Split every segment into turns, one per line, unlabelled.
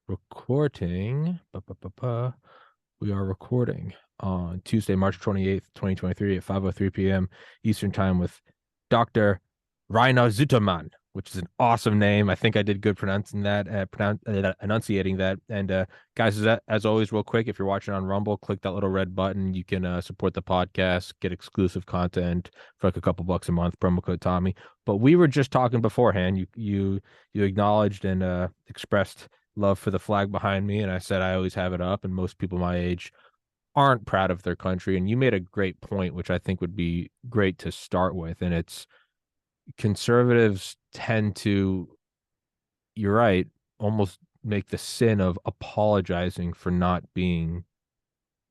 recording. We are recording on Tuesday, March 28th, 2023 at 5:03 p.m. Eastern Time with Dr. Rainer Zitelmann, which is an awesome name. I think I did good enunciating that. And guys, as always, real quick, if you're watching on Rumble, click that little red button. You can support the podcast, get exclusive content for like a couple bucks a month, promo code Tommy. But we were just talking beforehand. You acknowledged and expressed love for the flag behind me, and I said I always have it up, and most people my age aren't proud of their country. And you made a great point, which I think would be great to start with, and it's conservatives tend to, you're right, almost make the sin of apologizing for not being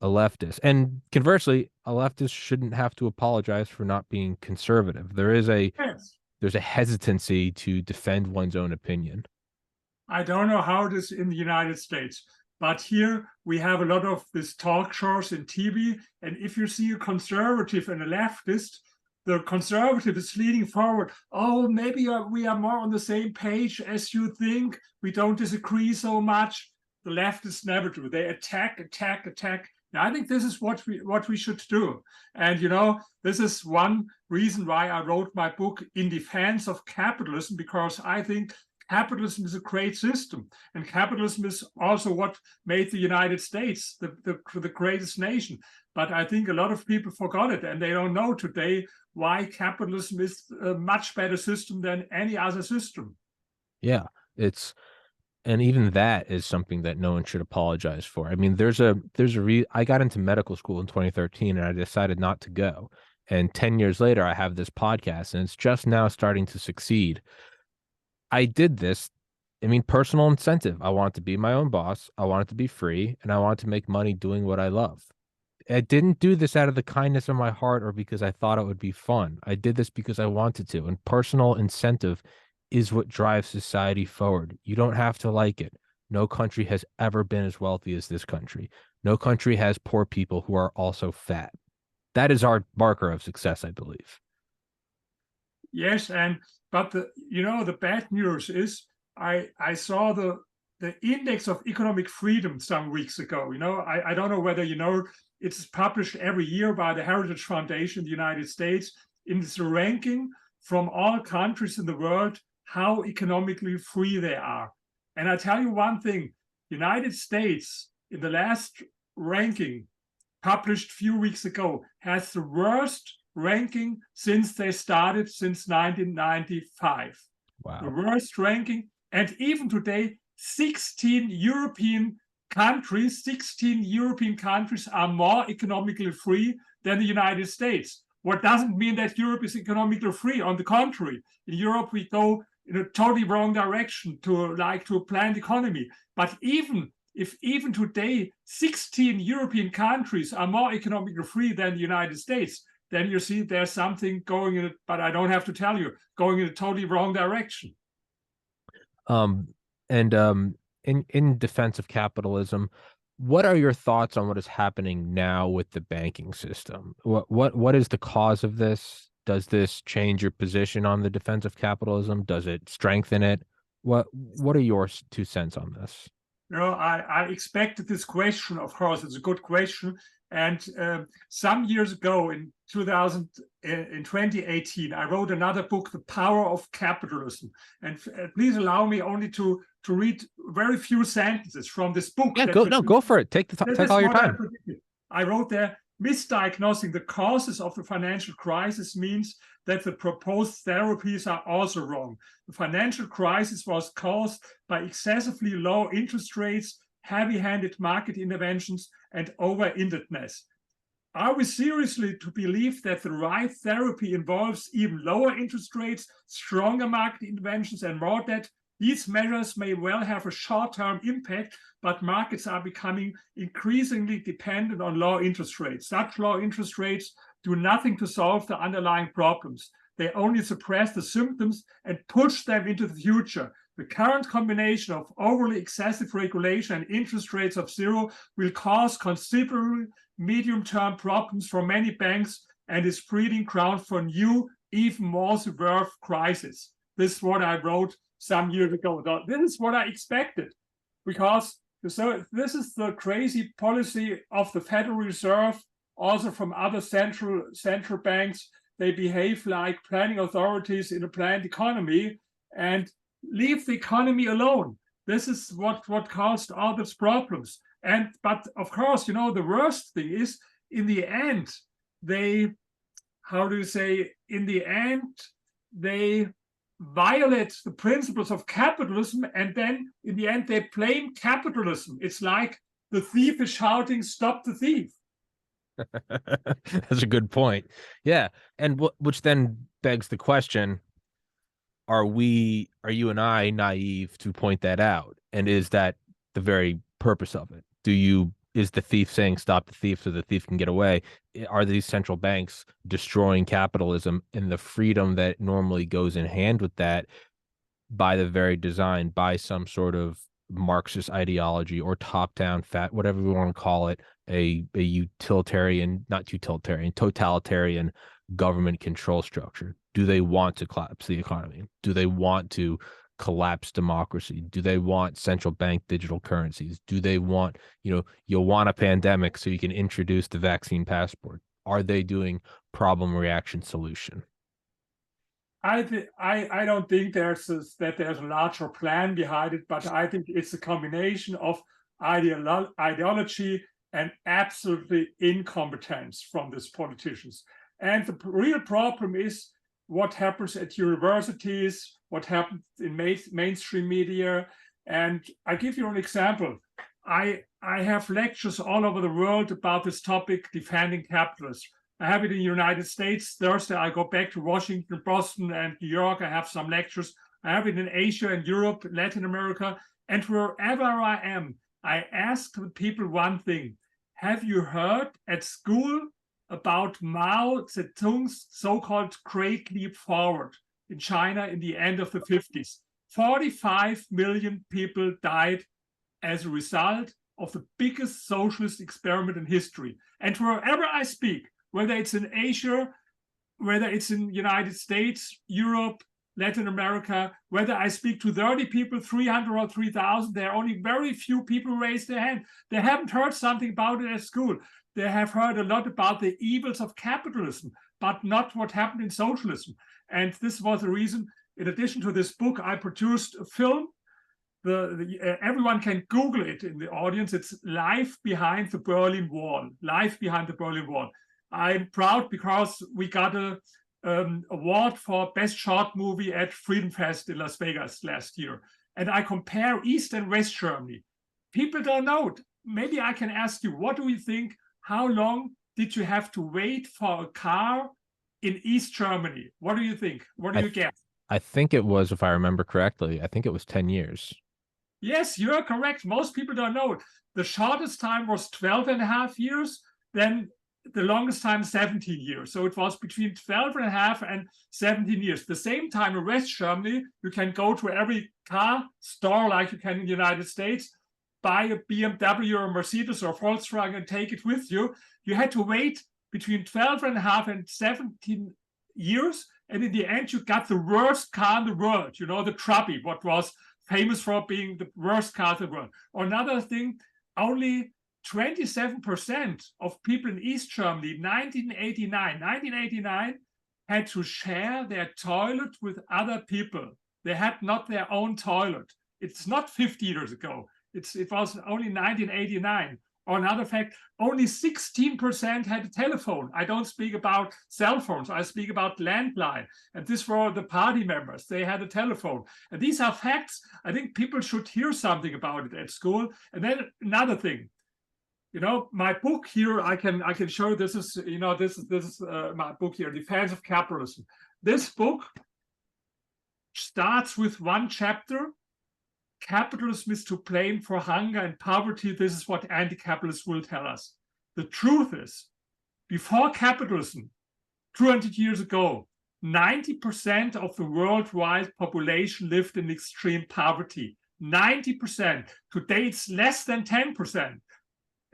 a leftist. And conversely, a leftist shouldn't have to apologize for not being conservative.
Yes.
There's a hesitancy to defend one's own opinion.
I don't know how it is in the United States, but here we have a lot of these talk shows in TV. And if you see a conservative and a leftist, the conservative is leaning forward. Oh, maybe we are more on the same page as you think. We don't disagree so much. The leftists never do. They attack. Now, I think this is what we should do. And, this is one reason why I wrote my book In Defense of Capitalism, because I think capitalism is a great system. And capitalism is also what made the United States the greatest nation. But I think a lot of people forgot it, and they don't know today why capitalism is a much better system than any other system.
Yeah, and even that is something that no one should apologize for. I mean, I got into medical school in 2013 and I decided not to go. And 10 years later, I have this podcast and it's just now starting to succeed. I did this. I mean, personal incentive. I want to be my own boss. I want it to be free, and I want to make money doing what I love. I didn't do this out of the kindness of my heart or because I thought it would be fun. I did this because I wanted to. And personal incentive is what drives society forward. You don't have to like it. No country has ever been as wealthy as this country. No country has poor people who are also fat. That is our marker of success, I believe.
Yes, but the bad news is I saw the index of economic freedom some weeks ago. I don't know whether it's published every year by the Heritage Foundation in the United States. In this ranking from all countries in the world, how economically free they are. And I tell you one thing, United States in the last ranking published a few weeks ago has the worst ranking since they started since 1995.
Wow.
The worst ranking. And even today, 16 European countries are more economically free than the United States. What doesn't mean that Europe is economically free. On the contrary, in Europe, we go in a totally wrong direction to a planned economy. But even today, 16 European countries are more economically free than the United States, then you see there's something going in it, but I don't have to tell you, going in a totally wrong direction.
In defense of capitalism, what are your thoughts on what is happening now with the banking system? What is the cause of this? Does this change your position on the defense of capitalism? Does it strengthen it? What are your 2 cents on this?
I expected this question. Of course, it's a good question. And some years ago, in 2018, I wrote another book, The Power of Capitalism. And please allow me only to read very few sentences from this book.
Yeah, go for it. Take all your time.
I wrote there, misdiagnosing the causes of the financial crisis means that the proposed therapies are also wrong. The financial crisis was caused by excessively low interest rates, heavy-handed market interventions, and over-indebtedness. Are we seriously to believe that the right therapy involves even lower interest rates, stronger market interventions, and more debt? These measures may well have a short-term impact, but markets are becoming increasingly dependent on low interest rates. Such low interest rates do nothing to solve the underlying problems. They only suppress the symptoms and push them into the future. The current combination of overly excessive regulation and interest rates of zero will cause considerable medium-term problems for many banks and is breeding ground for new, even more severe crises. This is what I wrote some years ago. This is what I expected, because so this is the crazy policy of the Federal Reserve, also from other central banks. They behave like planning authorities in a planned economy and leave the economy alone. This is what caused all these problems. But of course, you know, the worst thing is, in the end, they, how do you say, in the end, they violate the principles of capitalism, and then in the end they blame capitalism. It's like the thief is shouting, "Stop the thief."
That's a good point. Yeah. And which then begs the question, are you and I naive to point that out? And is that the very purpose of it? Is the thief saying stop the thief so the thief can get away? Are these central banks destroying capitalism and the freedom that normally goes in hand with that by the very design, by some sort of Marxist ideology or top-down whatever we want to call it, a totalitarian government control structure? Do they want to collapse the economy? Do they want to collapse democracy? Do they want central bank digital currencies? Do they want, you'll want a pandemic so you can introduce the vaccine passport? Are they doing problem reaction solution?
I don't think there's a larger plan behind it, but I think it's a combination of ideology and absolutely incompetence from these politicians. And the real problem is what happens at universities, what happens in mainstream media. And I give you an example. I have lectures all over the world about this topic, defending capitalism. I have it in the United States. Thursday, I go back to Washington, Boston, and New York. I have some lectures. I have it in Asia and Europe, Latin America. And wherever I am, I ask the people one thing. Have you heard at school about Mao Zedong's so-called Great Leap Forward in China in the end of the 50s? 45 million people died as a result of the biggest socialist experiment in history. And wherever I speak, whether it's in Asia, whether it's in the United States, Europe, Latin America, whether I speak to 30 people, 300 or 3,000, there are only very few people raise their hand. They haven't heard something about it at school. They have heard a lot about the evils of capitalism, but not what happened in socialism. And this was the reason, in addition to this book, I produced a film. Everyone can Google it in the audience. It's Life Behind the Berlin Wall. Life Behind the Berlin Wall. I'm proud because we got a award for best short movie at Freedom Fest in Las Vegas last year. And I compare East and West Germany. People don't know it. Maybe I can ask you, what do you think? How long did you have to wait for a car in East Germany? What do you think? What do you guess?
I think it was, if I remember correctly, I think it was 10 years.
Yes, you're correct. Most people don't know it. The shortest time was 12 and a half years. Then the longest time, 17 years. So it was between 12 and a half and 17 years. The same time in West Germany, you can go to every car store like you can in the United States, buy a BMW or a Mercedes or Volkswagen and take it with you. You had to wait between 12 and a half and 17 years. And in the end, you got the worst car in the world, the Trabi, what was famous for being the worst car in the world. Or another thing, only 27% of people in East Germany, 1989, had to share their toilet with other people. They had not their own toilet. It's not 50 years ago. It was only 1989. Or another fact, only 16% had a telephone. I don't speak about cell phones. I speak about landline. And these were the party members. They had a telephone. And these are facts. I think people should hear something about it at school. And then another thing. My book here, I can show this is my book here, Defense of Capitalism. This book starts with one chapter. Capitalism is to blame for hunger and poverty. This is what anti-capitalists will tell us. The truth is, before capitalism, 200 years ago, 90% of the worldwide population lived in extreme poverty. 90%. Today, it's less than 10%.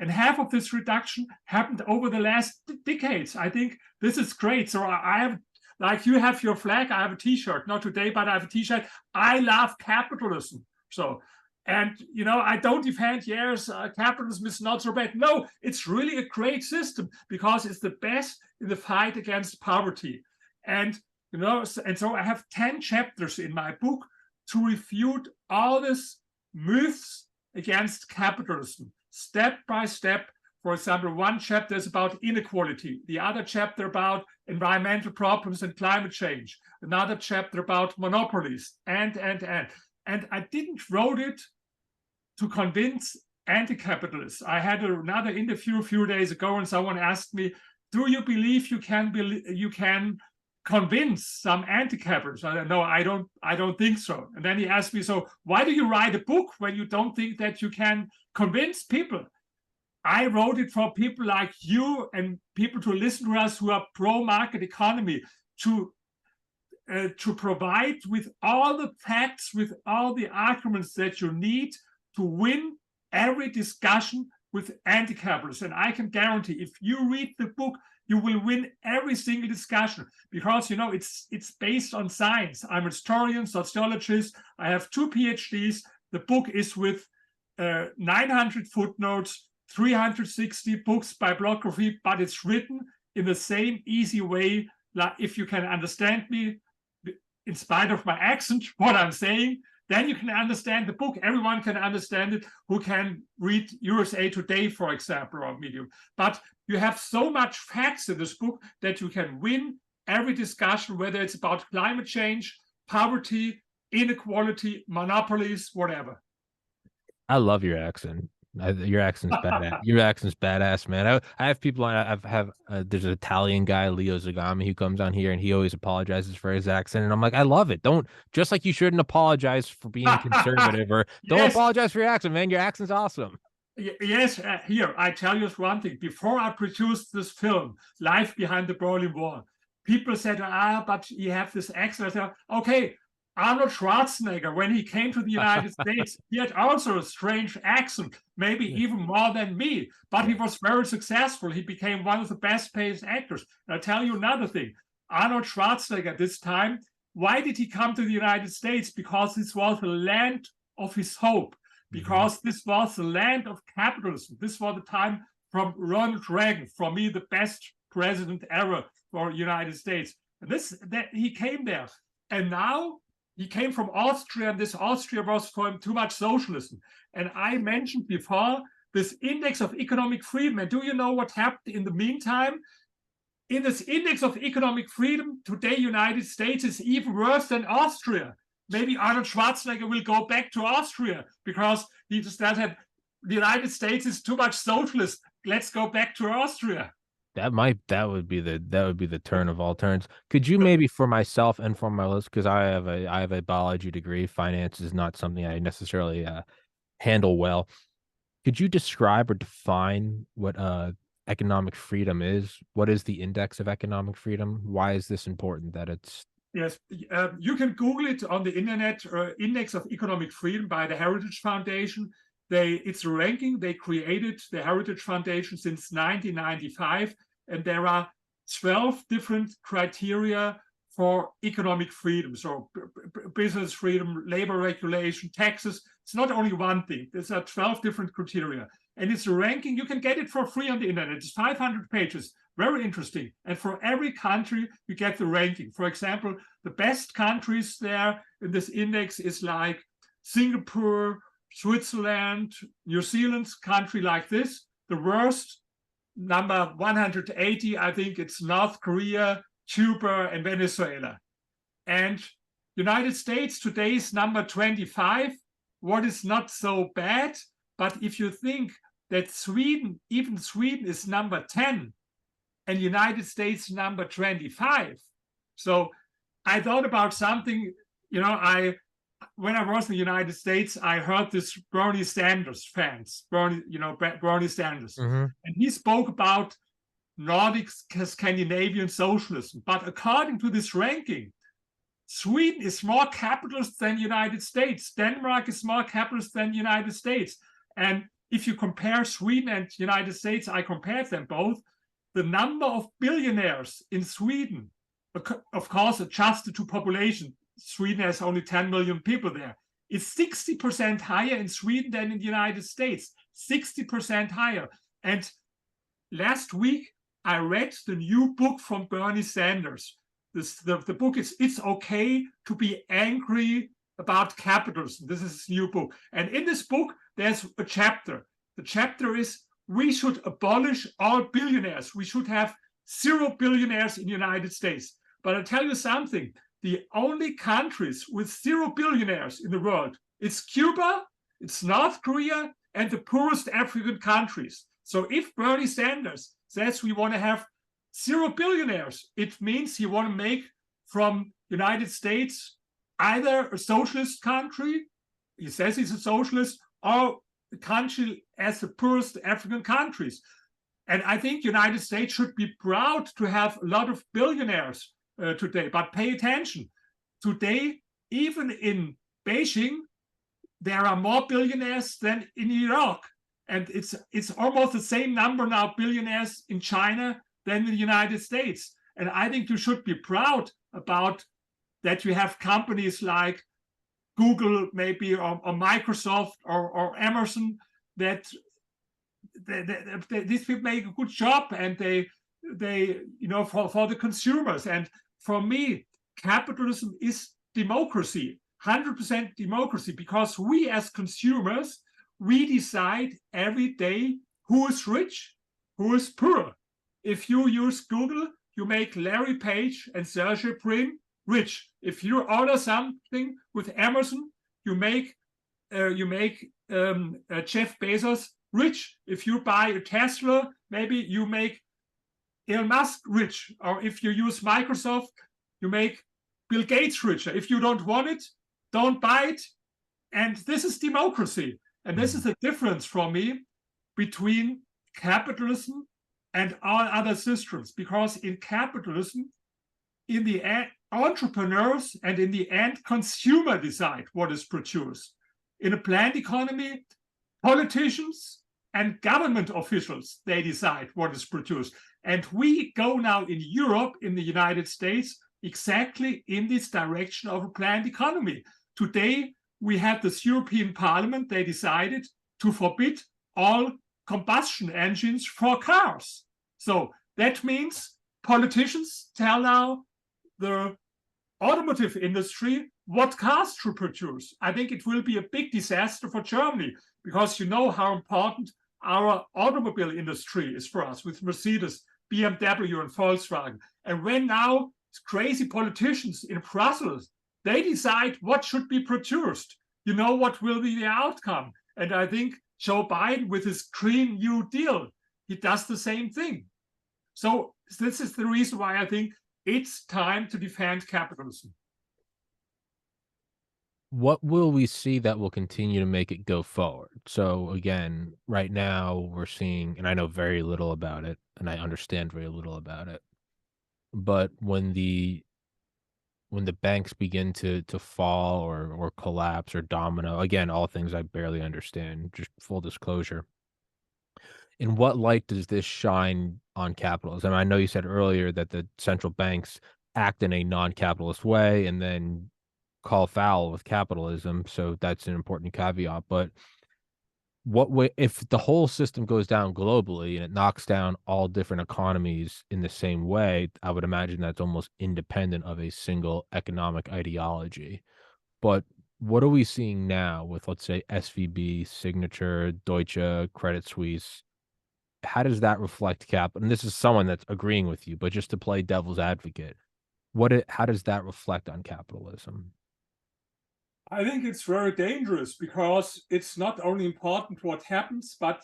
And half of this reduction happened over the last decades. I think this is great. So I have Like you have your flag, I have a t-shirt, not today, but I have a t-shirt. I love capitalism. So, and I don't defend, yes, capitalism is not so bad. No, it's really a great system because it's the best in the fight against poverty. And and so I have 10 chapters in my book to refute all these myths against capitalism, step by step. For example, one chapter is about inequality, the other chapter about environmental problems and climate change, another chapter about monopolies, and I didn't wrote it to convince anti-capitalists. I had another interview a few days ago, and someone asked me, "Do you believe you can convince some anti-capitalists?" I said, "No, I don't think so." And then he asked me, "So why do you write a book when you don't think that you can convince people?" I wrote it for people like you and people to listen to us who are pro-market economy, to provide with all the facts, with all the arguments that you need to win every discussion with anti-capitalists. And I can guarantee, if you read the book, you will win every single discussion because it's based on science. I'm a historian, sociologist. I have 2 PhDs. The book is with 900 footnotes, 360 books bibliography, but it's written in the same easy way. Like if you can understand me, in spite of my accent, what I'm saying, then you can understand the book. Everyone can understand it who can read USA Today, for example, or Medium. But you have so much facts in this book that you can win every discussion, whether it's about climate change, poverty, inequality, monopolies, whatever.
I love your accent. Your accent's badass. Your accent's badass, man. I have people on. There's an Italian guy, Leo Zagami, who comes on here and he always apologizes for his accent, and I'm like, I love it. Don't, just like you shouldn't apologize for being conservative, or don't
Yes.
apologize for your accent, man. Your accent's awesome.
Yes, here, I tell you one thing. Before I produced this film, Life Behind the Berlin Wall, people said, but you have this accent. I said, okay, Arnold Schwarzenegger, when he came to the United States, he had also a strange accent, maybe even more than me, but he was very successful. He became one of the best paid actors. And I'll tell you another thing. Arnold Schwarzenegger, this time, why did he come to the United States? Because this was the land of his hope. Because this was the land of capitalism. This was the time from Ronald Reagan, for me, the best president ever for the United States. And he came there. And now he came from Austria, and this Austria was for him too much socialism. And I mentioned before this index of economic freedom. And do you know what happened in the meantime? In this index of economic freedom, today, United States is even worse than Austria. Maybe Arnold Schwarzenegger will go back to Austria because he just said the United States is too much socialist. Let's go back to Austria.
That would be the turn of all turns. Could you maybe, for myself and for my list, because I have a biology degree, finance is not something I necessarily handle well. Could you describe or define what economic freedom is? What is the index of economic freedom? Why is this important that it's...
Yes, you can Google it on the internet, Index of Economic Freedom by the Heritage Foundation. It's a ranking. They created the Heritage Foundation since 1995, and there are 12 different criteria for economic freedom. So business freedom, labor regulation, taxes. It's not only one thing. There are 12 different criteria. And it's a ranking. You can get it for free on the internet. It's 500 pages. Very interesting. And for every country, you get the ranking. For example, the best countries there in this index is like Singapore, Switzerland, New Zealand's country like this. The worst, number 180, I think it's North Korea, Cuba, and Venezuela. And United States today is number 25. What is not so bad, but if you think that Sweden, even Sweden is number 10, and United States number 25. So I thought about something, when I was in the United States, I heard this Bernie Sanders fans, Bernie Sanders. And he spoke about Nordic Scandinavian socialism. But according to this ranking, Sweden is more capitalist than the United States. Denmark is more capitalist than the United States. And if you compare Sweden and the United States, I compared them both. The number of billionaires in Sweden, of course, adjusted to population. Sweden has only 10 million people there. It's 60% higher in Sweden than in the United States, 60% higher. And last week, I read the new book from Bernie Sanders. The book is It's Okay to Be Angry About Capitalism. This is his new book. And in this book, there's a chapter. The chapter is, we should abolish all billionaires. We should have 0 billionaires in the United States. But I'll tell you something, the only countries with 0 billionaires in the world, it's Cuba, it's North Korea, and the poorest African countries. So if Bernie Sanders says we want to have 0 billionaires, it means he want to make from United States either a socialist country, he says he's a socialist, or a country as the poorest African countries. And I think United States should be proud to have a lot of billionaires today, but pay attention. Today, even in Beijing, there are more billionaires than in Iraq. And it's almost the same number now, billionaires in China than in the United States. And I think you should be proud about that you have companies like Google, maybe, or Microsoft, or Amazon, that these people make a good job, and they for the consumers. And for me, capitalism is democracy, 100% democracy, because we as consumers, we decide every day who is rich, who is poor. If you use Google, you make Larry Page and Sergey Brin rich. If you order something with Amazon, you make Jeff Bezos rich. If you buy a Tesla, maybe you make Elon Musk rich. Or if you use Microsoft, you make Bill Gates richer. If you don't want it, don't buy it. And this is democracy. And this is the difference for me between capitalism and all other systems. Because in capitalism, in the end, entrepreneurs and in the end, consumer decide what is produced. In a planned economy, politicians and government officials, they decide what is produced. And we go now in Europe, in the United States, exactly in this direction of a planned economy. Today, we had this European Parliament, they decided to forbid all combustion engines for cars. So that means politicians tell now the automotive industry what cars to produce. I think it will be a big disaster for Germany, because you know how important our automobile industry is for us, with Mercedes, BMW, and Volkswagen. And when now crazy politicians in Brussels, they decide what should be produced, you know what will be the outcome. And I think Joe Biden, with his Green New Deal, he does the same thing. So this is the reason why I think it's time to defend capitalism.
What will we see that will continue to make it go forward? So again, right now we're seeing, and I know very little about it, and I understand very little about it, but when the banks begin to fall or collapse or domino, again, all things I barely understand, just full disclosure. In what light does this shine on capitalism? I know you said earlier that the central banks act in a non-capitalist way and then call foul with capitalism, so that's an important caveat. But what way, if the whole system goes down globally and it knocks down all different economies in the same way, I would imagine that's almost independent of a single economic ideology. But what are we seeing now with, let's say, SVB, Signature, Deutsche, Credit Suisse? How does that reflect and this is someone that's agreeing with you, but just to play devil's advocate, how does that reflect on capitalism?
I think it's very dangerous, because it's not only important what happens, but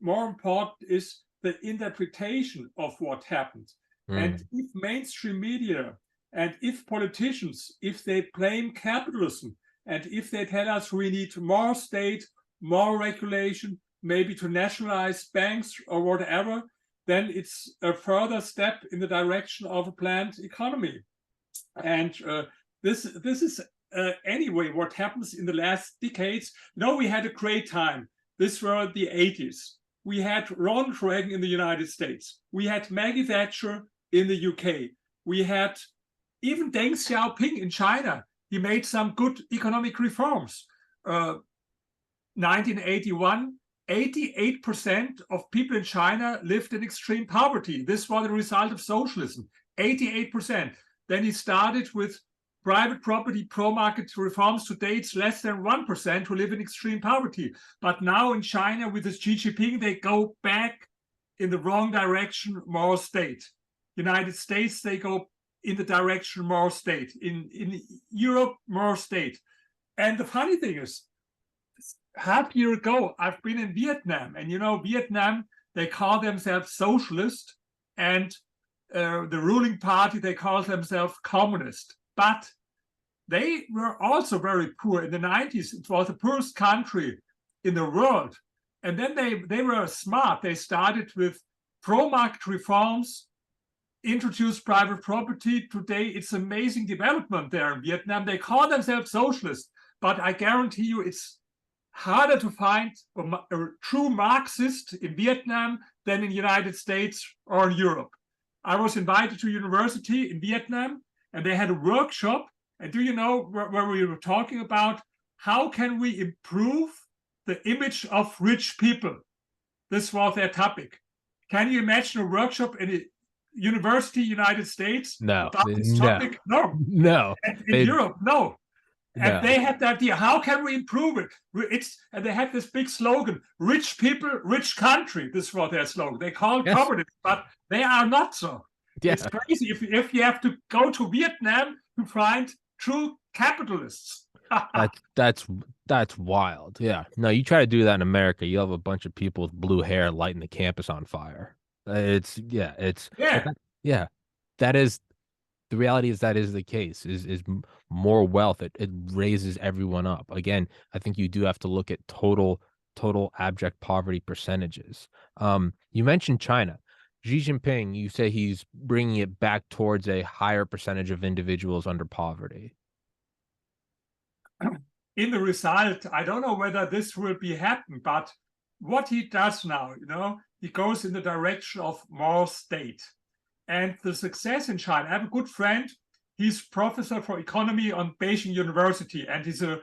more important is the interpretation of what happened. And if mainstream media and if politicians, if they blame capitalism, and if they tell us we need more state, more regulation, maybe to nationalize banks or whatever, then it's a further step in the direction of a planned economy. And this is anyway what happens in the last decades. We had a great time. This were the 80s. We had Ronald Reagan in the United States. We had Maggie Thatcher in the UK. We had even Deng Xiaoping in China, he made some good economic reforms. 1981, 88% of people in China lived in extreme poverty. This was the result of socialism, 88%. Then he started with private property pro-market reforms. Today, it's less than 1% who live in extreme poverty. But now in China, with this Xi Jinping, they go back in the wrong direction, more state. United States, they go in the direction more state. In Europe, more state. And the funny thing is, half year ago, I've been in Vietnam, and Vietnam, they call themselves socialist, and the ruling party, they call themselves communist. But they were also very poor in the 90s. It was the poorest country in the world. And then they were smart. They started with pro-market reforms, introduced private property. Today, it's amazing development there in Vietnam. They call themselves socialist, but I guarantee you it's harder to find a true Marxist in Vietnam than in the United States or in Europe. I was invited to university in Vietnam, and they had a workshop. And do you know where we were talking about? How can we improve the image of rich people? This was their topic. Can you imagine a workshop in a university, United States,
No,
about this topic? No.
No.
And in Europe, no. And
No.
they had the idea, how can we improve it? And they had this big slogan, rich people, rich country. This was their slogan. They call it communist, but they are not so. Yeah. It's crazy if you have to go to Vietnam to find true capitalists.
That's wild. Yeah. No, you try to do that in America, you have a bunch of people with blue hair lighting the campus on fire. That is the reality is that is the case is more wealth. It raises everyone up. Again, I think you do have to look at total abject poverty percentages. You mentioned China. Xi Jinping, you say he's bringing it back towards a higher percentage of individuals under poverty.
In the result, I don't know whether this will be happen, but what he does now, he goes in the direction of more state. And the success in China, I have a good friend, he's professor for economy on Beijing University, and he's an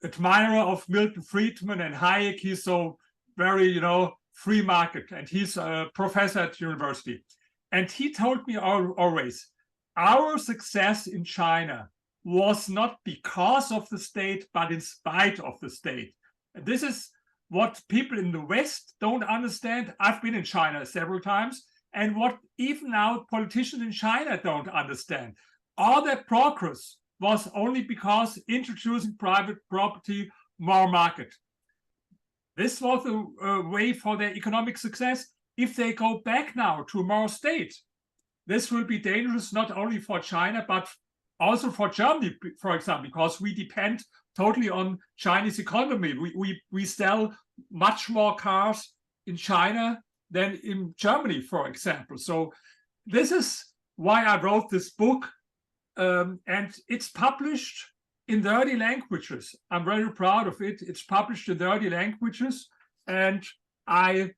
admirer of Milton Friedman and Hayek. He's so very, free market, and he's a professor at university. And he told me always, our success in China was not because of the state, but in spite of the state. And this is what people in the West don't understand. I've been in China several times, and what even now politicians in China don't understand. All that progress was only because introducing private property, more market. This was a way for their economic success. If they go back now to more state, this will be dangerous not only for China, but also for Germany, for example, because we depend totally on Chinese economy. We sell much more cars in China than in Germany, for example. So this is why I wrote this book, and it's published in 30 languages. I'm very proud of it. It's published in 30 languages, and I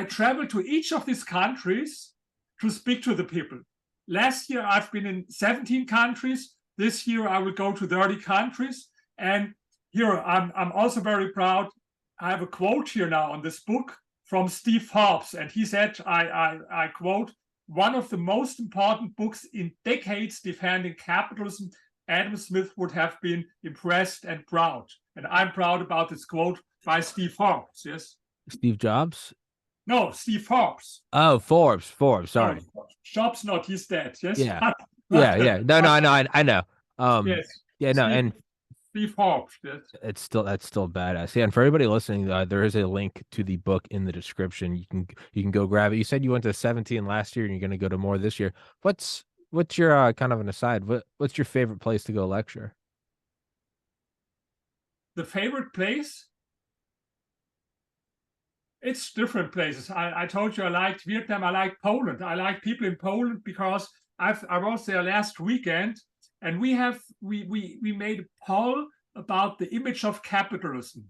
travel to each of these countries to speak to the people. Last year, I've been in 17 countries. This year, I will go to 30 countries. And here, I'm also very proud. I have a quote here now on this book from Steve Forbes. And he said, I quote, one of the most important books in decades defending capitalism. Adam Smith would have been impressed and proud. And I'm proud about this quote by Steve Forbes, yes?
Steve Jobs?
No, Steve Forbes.
Oh, Forbes, sorry.
No, Jobs not, he's dead, yes?
Yeah. Yeah. No, I know.
Yes.
Yeah, no, and
Steve Forbes, yes.
that's still badass. Yeah, and for everybody listening, there is a link to the book in the description. You can go grab it. You said you went to 17 last year and you're gonna go to more this year. What's your kind of an aside? What's your favorite place to go lecture?
The favorite place? It's different places. I told you I liked Vietnam. I like Poland. I like people in Poland because I was there last weekend, and we made a poll about the image of capitalism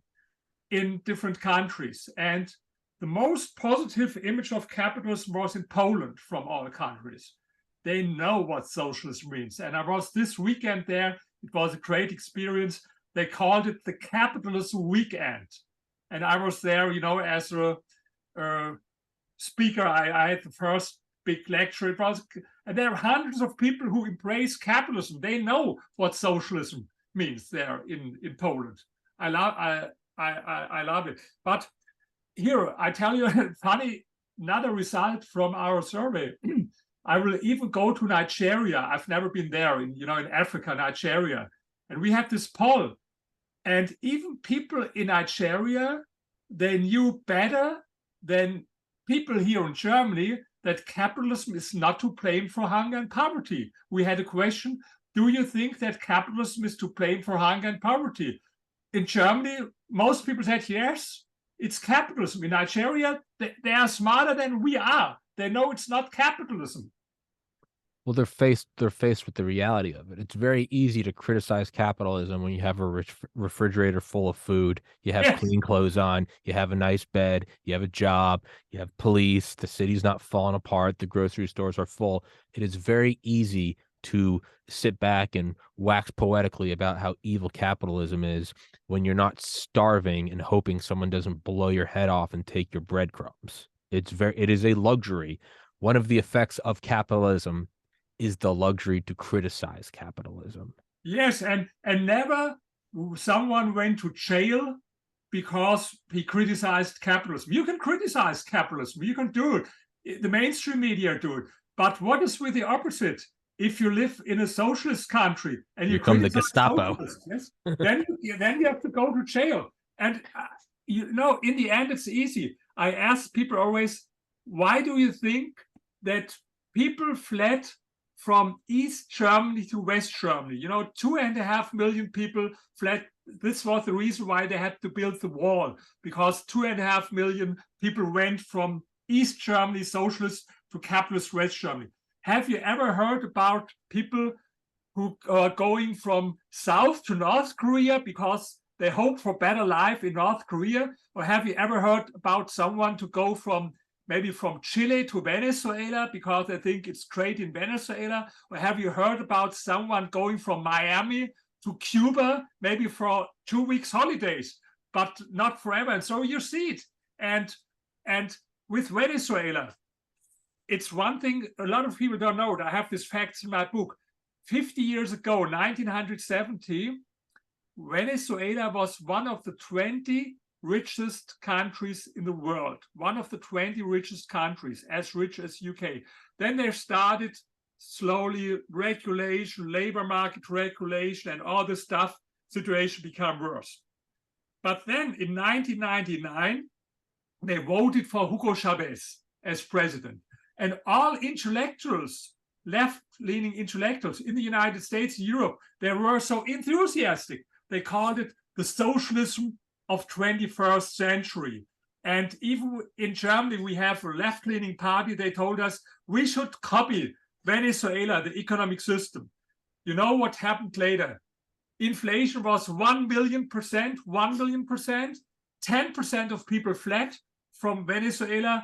in different countries, and the most positive image of capitalism was in Poland from all countries. they know what socialism means. And I was this weekend there. It was a great experience. They called it the Capitalism Weekend. And I was there, as a speaker. I had the first big lecture. And there are hundreds of people who embrace capitalism. They know what socialism means there in Poland. I love it. But here, I tell you another result from our survey. I will even go to Nigeria. I've never been there in Africa, Nigeria. And we had this poll. And even people in Nigeria, they knew better than people here in Germany that capitalism is not to blame for hunger and poverty. We had a question, do you think that capitalism is to blame for hunger and poverty? In Germany, most people said, yes, it's capitalism. In Nigeria, they are smarter than we are. They know it's not capitalism.
Well, they're faced with the reality of it. It's very easy to criticize capitalism when you have a refrigerator full of food, you have clean clothes on, you have a nice bed, you have a job, you have police, the city's not falling apart, the grocery stores are full. It is very easy to sit back and wax poetically about how evil capitalism is when you're not starving and hoping someone doesn't blow your head off and take your breadcrumbs. It is a luxury. One of the effects of capitalism is the luxury to criticize capitalism.
Yes, and never someone went to jail because he criticized capitalism. You can criticize capitalism. You can do it. The mainstream media do it. But what is with the opposite? If you live in a socialist country and you
become the Gestapo,
yes, then you have to go to jail. And in the end, it's easy. I ask people always, why do you think that people fled from East Germany to West Germany? 2.5 million people fled. This was the reason why they had to build the wall, because 2.5 million people went from East Germany, socialist, to capitalist West Germany. Have you ever heard about people who are going from South to North Korea because they hope for better life in North Korea? Or have you ever heard about someone to go maybe from Chile to Venezuela because they think it's great in Venezuela? Or have you heard about someone going from Miami to Cuba, maybe for 2 weeks holidays, but not forever? And so you see it. And with Venezuela, it's one thing a lot of people don't know. I have these facts in my book. 50 years ago, 1970, Venezuela was one of the 20 richest countries in the world, one of the 20 richest countries, as rich as UK. Then they started slowly regulation, labor market regulation, and all this stuff. Situation became worse. But then in 1999, they voted for Hugo Chavez as president. And all intellectuals, left-leaning intellectuals in the United States, Europe, they were so enthusiastic. They called it the socialism of 21st century. And even in Germany, we have a left-leaning party. They told us we should copy Venezuela, the economic system. You know what happened later? Inflation was 1 billion percent, 1 billion percent. 10% of people fled from Venezuela.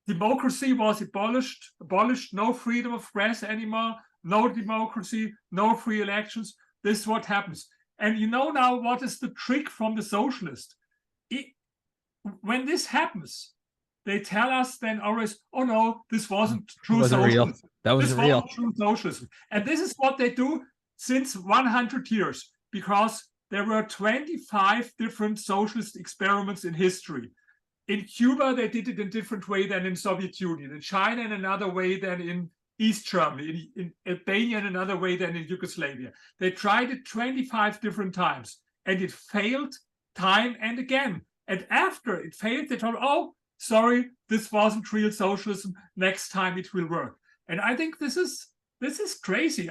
Democracy was abolished, no freedom of press anymore, no democracy, no free elections. This is what happens. And you know now what is the trick from the socialist? When this happens, they tell us then always, oh no, this wasn't true socialism.
Real. That wasn't real.
True socialism. And this is what they do since 100 years, because there were 25 different socialist experiments in history. In Cuba, they did it in a different way than in Soviet Union. In China, in another way than in East Germany. In Albania, in another way than in Yugoslavia. They tried it 25 different times, and it failed time and again. And after it failed, they told, oh, sorry, this wasn't real socialism. Next time it will work. And I think this is crazy.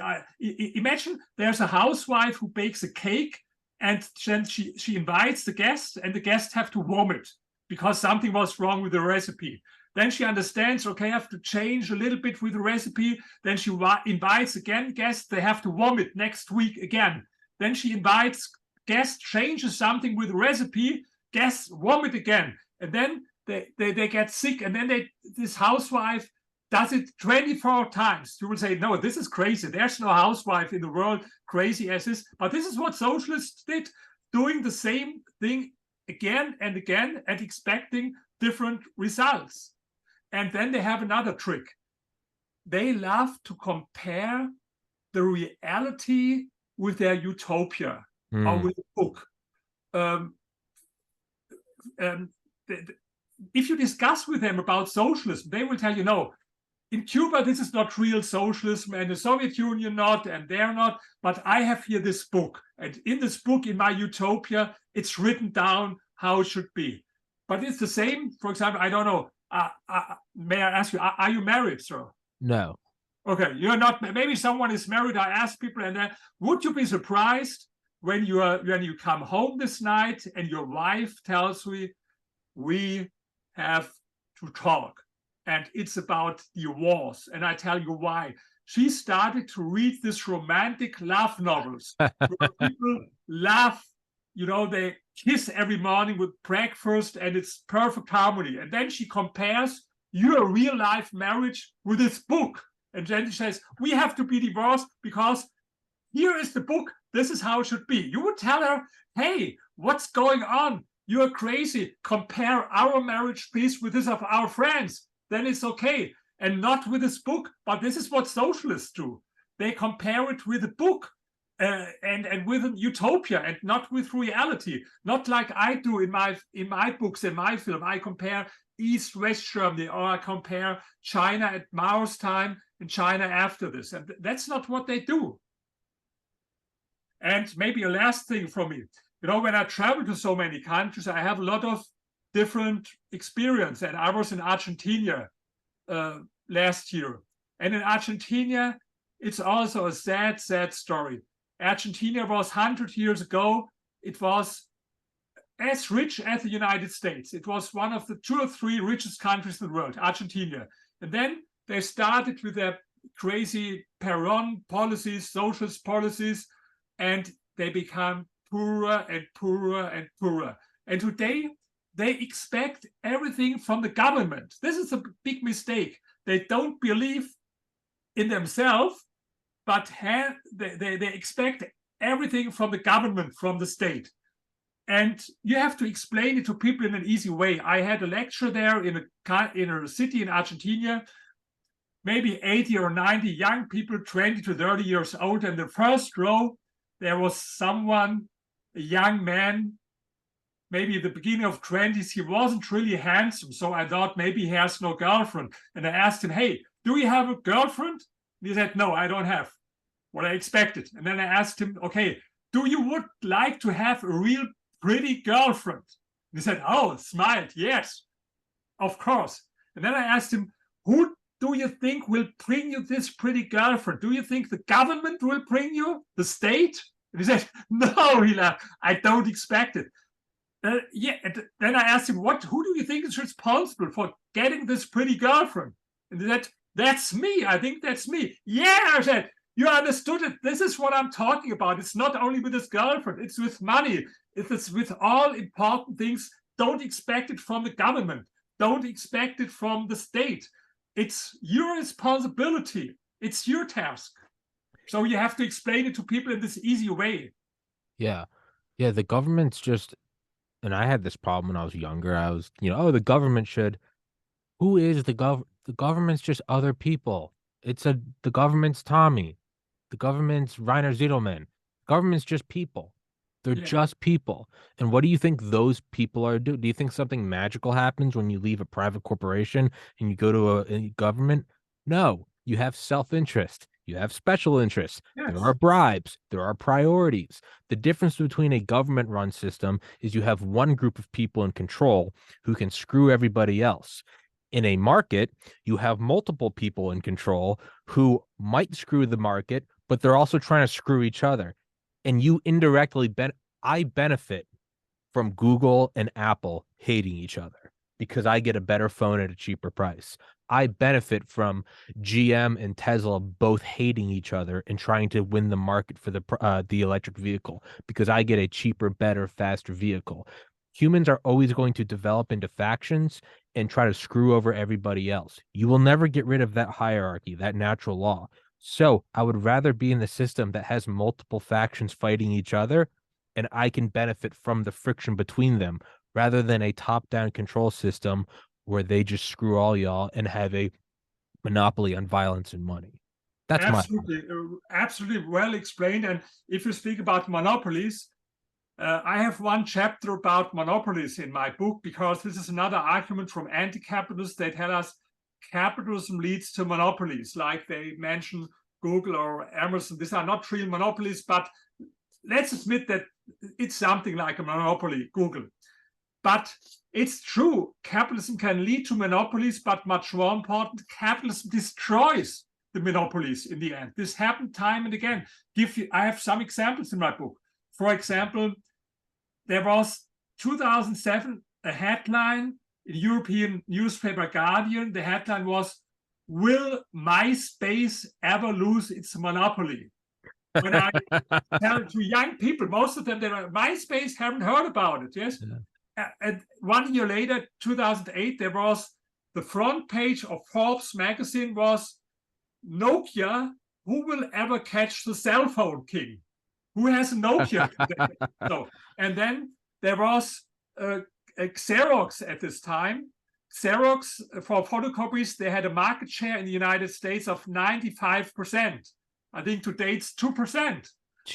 Imagine there's a housewife who bakes a cake, and then she invites the guests, and the guests have to vomit because something was wrong with the recipe. Then she understands, okay, I have to change a little bit with the recipe. Then she invites again guests, they have to vomit next week again. Then she invites guests, changes something with the recipe, guests vomit again. And then they get sick. And then this housewife does it 24 times. You will say, no, this is crazy. There's no housewife in the world crazy as this. But this is what socialists did, doing the same thing again and again and expecting different results. And then they have another trick. They love to compare the reality with their utopia or with a book. If you discuss with them about socialism, they will tell you, no, in Cuba, this is not real socialism, and the Soviet Union not, and they're not, but I have here this book. And in this book, in my utopia, it's written down how it should be. But it's the same, for example, I don't know, may I ask you, are you married, sir?
No.
Okay, you're not, maybe someone is married, I ask people, and would you be surprised when you come home this night and your wife tells you, we have to talk, and it's about divorce, and I tell you why. She started to read these romantic love novels where people laugh, they kiss every morning with breakfast, and it's perfect harmony. And then she compares your real life marriage with this book, and then she says, we have to be divorced because here is the book, this is how it should be. You would tell her, hey, what's going on? You're crazy. Compare our marriage piece with this of our friends. Then it's okay. And not with this book, but this is what socialists do. They compare it with a book and with a utopia and not with reality. Not like I do in my books, in my film. I compare East-West Germany, or I compare China at Mao's time and China after this. And that's not what they do. And maybe a last thing from me. When I travel to so many countries, I have a lot of different experience. And I was in Argentina last year. And in Argentina, it's also a sad, sad story. Argentina was 100 years ago. It was as rich as the United States. It was one of the 2 or 3 richest countries in the world, Argentina. And then they started with their crazy Peron policies, socialist policies, and they become poorer and poorer and poorer. And today, they expect everything from the government. This is a big mistake. They don't believe in themselves, but they expect everything from the government, from the state. And you have to explain it to people in an easy way. I had a lecture there in a city in Argentina, maybe 80 or 90 young people, 20 to 30 years old. And the first row, there was someone, a young man, maybe at the beginning of 20s. He wasn't really handsome, so I thought maybe he has no girlfriend. And I asked him, hey, do you have a girlfriend? And he said, no, I don't have. What I expected. And then I asked him, okay, do you would like to have a real pretty girlfriend? And he said, oh, smiled, yes, of course. And then I asked him, who do you think will bring you this pretty girlfriend? Do you think the government will bring you, the state? And he said, no, he laughed, I don't expect it. Yeah. And then I asked him, who do you think is responsible for getting this pretty girlfriend? And he said, that's me. I think that's me. Yeah, I said, you understood it. This is what I'm talking about. It's not only with his girlfriend, it's with money. It's with all important things. Don't expect it from the government. Don't expect it from the state. It's your responsibility. It's your task. So you have to explain it to people in this easy way.
Yeah. Yeah, the government's just, and I had this problem when I was younger. I was, oh, the government should. Who is the The government's just other people. The government's Tommy. The government's Reiner Zitelmann. Government's just people. They're just people. And what do you think those people are doing? Do you think something magical happens when you leave a private corporation and you go to a government? No, you have self-interest. You have special interests.
Yes.
There are bribes. There are priorities. The difference between a government-run system is you have one group of people in control who can screw everybody else. In a market, you have multiple people in control who might screw the market, but they're also trying to screw each other. And you indirectly I benefit from Google and Apple hating each other because I get a better phone at a cheaper price. I benefit from GM and Tesla both hating each other and trying to win the market for the electric vehicle because I get a cheaper, better, faster vehicle. Humans are always going to develop into factions and try to screw over everybody else. You will never get rid of that hierarchy, that natural law. So I would rather be in the system that has multiple factions fighting each other, and I can benefit from the friction between them rather than a top-down control system where they just screw all y'all and have a monopoly on violence and money. That's my
Absolutely, absolutely well explained. And if you speak about monopolies, I have one chapter about monopolies in my book, because this is another argument from anti-capitalists. They tell us capitalism leads to monopolies, like they mention Google or Amazon. These are not real monopolies, but let's admit that it's something like a monopoly, Google. But it's true, capitalism can lead to monopolies, but much more important, capitalism destroys the monopolies in the end. This happened time and again. I have some examples in my book. For example, there was 2007 a headline in European newspaper Guardian. The headline was, "Will MySpace ever lose its monopoly?" When I tell to young people, most of them, they are MySpace, haven't heard about it. Yes. Yeah. And 1 year later, 2008, there was the front page of Forbes magazine was Nokia, who will ever catch the cell phone king? Who has a Nokia? So, and then there was a Xerox at this time. Xerox, for photocopies, they had a market share in the United States of 95%. I think today it's 2%.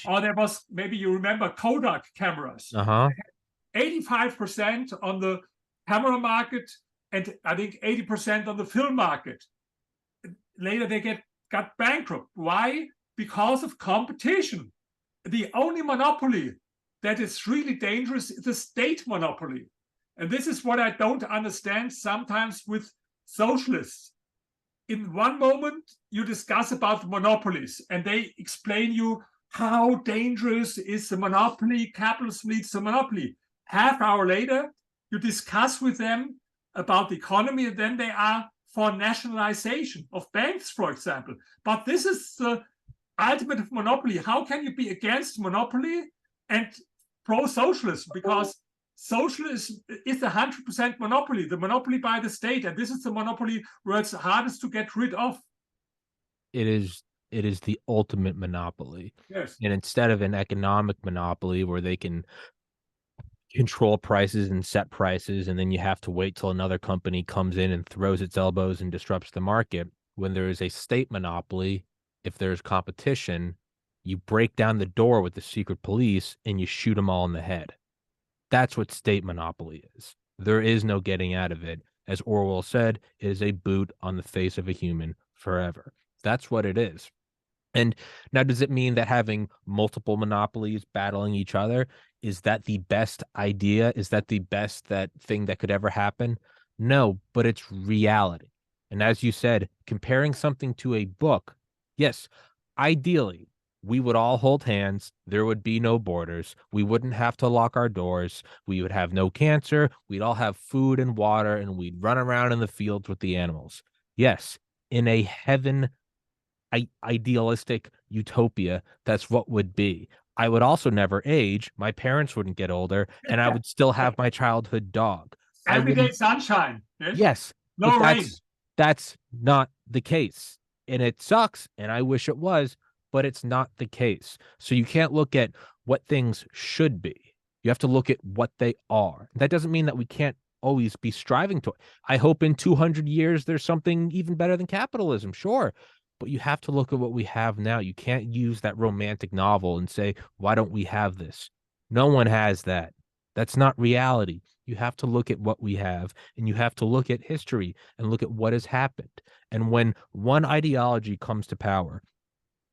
Or there was, maybe you remember, Kodak cameras. 85% on the camera market, and I think 80% on the film market. Later they got bankrupt. Why? Because of competition. The only monopoly that is really dangerous is the state monopoly. And this is what I don't understand sometimes with socialists. In one moment, you discuss about monopolies, and they explain you how dangerous is the monopoly, capitalism leads to monopoly. Half hour later, you discuss with them about the economy, and then they are for nationalization of banks, for example. But this is the ultimate of monopoly. How can you be against monopoly and pro-socialism? Because socialism is 100% monopoly, the monopoly by the state, and this is the monopoly where it's hardest to get rid of.
It is the ultimate monopoly.
Yes.
And instead of an economic monopoly where they can control prices and set prices, and then you have to wait till another company comes in and throws its elbows and disrupts the market, when there is a state monopoly, if there's competition, you break down the door with the secret police and you shoot them all in the head. That's what state monopoly is. There is no getting out of it. As Orwell said, it is a boot on the face of a human forever. That's what it is. And now, does it mean that having multiple monopolies battling each other, is that the best idea? Is that the best thing that could ever happen? No, but it's reality. And as you said, comparing something to a book, yes, ideally, we would all hold hands. There would be no borders. We wouldn't have to lock our doors. We would have no cancer. We'd all have food and water, and we'd run around in the fields with the animals. Yes, in a heaven idealistic utopia, that's what would be. I would also never age. My parents wouldn't get older, and I would still have my childhood dog.
Everyday sunshine.
Yes,
no rain.
That's not the case, and it sucks. And I wish it was, but it's not the case. So you can't look at what things should be. You have to look at what they are. That doesn't mean that we can't always be striving to. I hope in 200 years there's something even better than capitalism. Sure. But you have to look at what we have now. You can't use that romantic novel and say, why don't we have this? No one has that. That's not reality. You have to look at what we have, and you have to look at history and look at what has happened. And when one ideology comes to power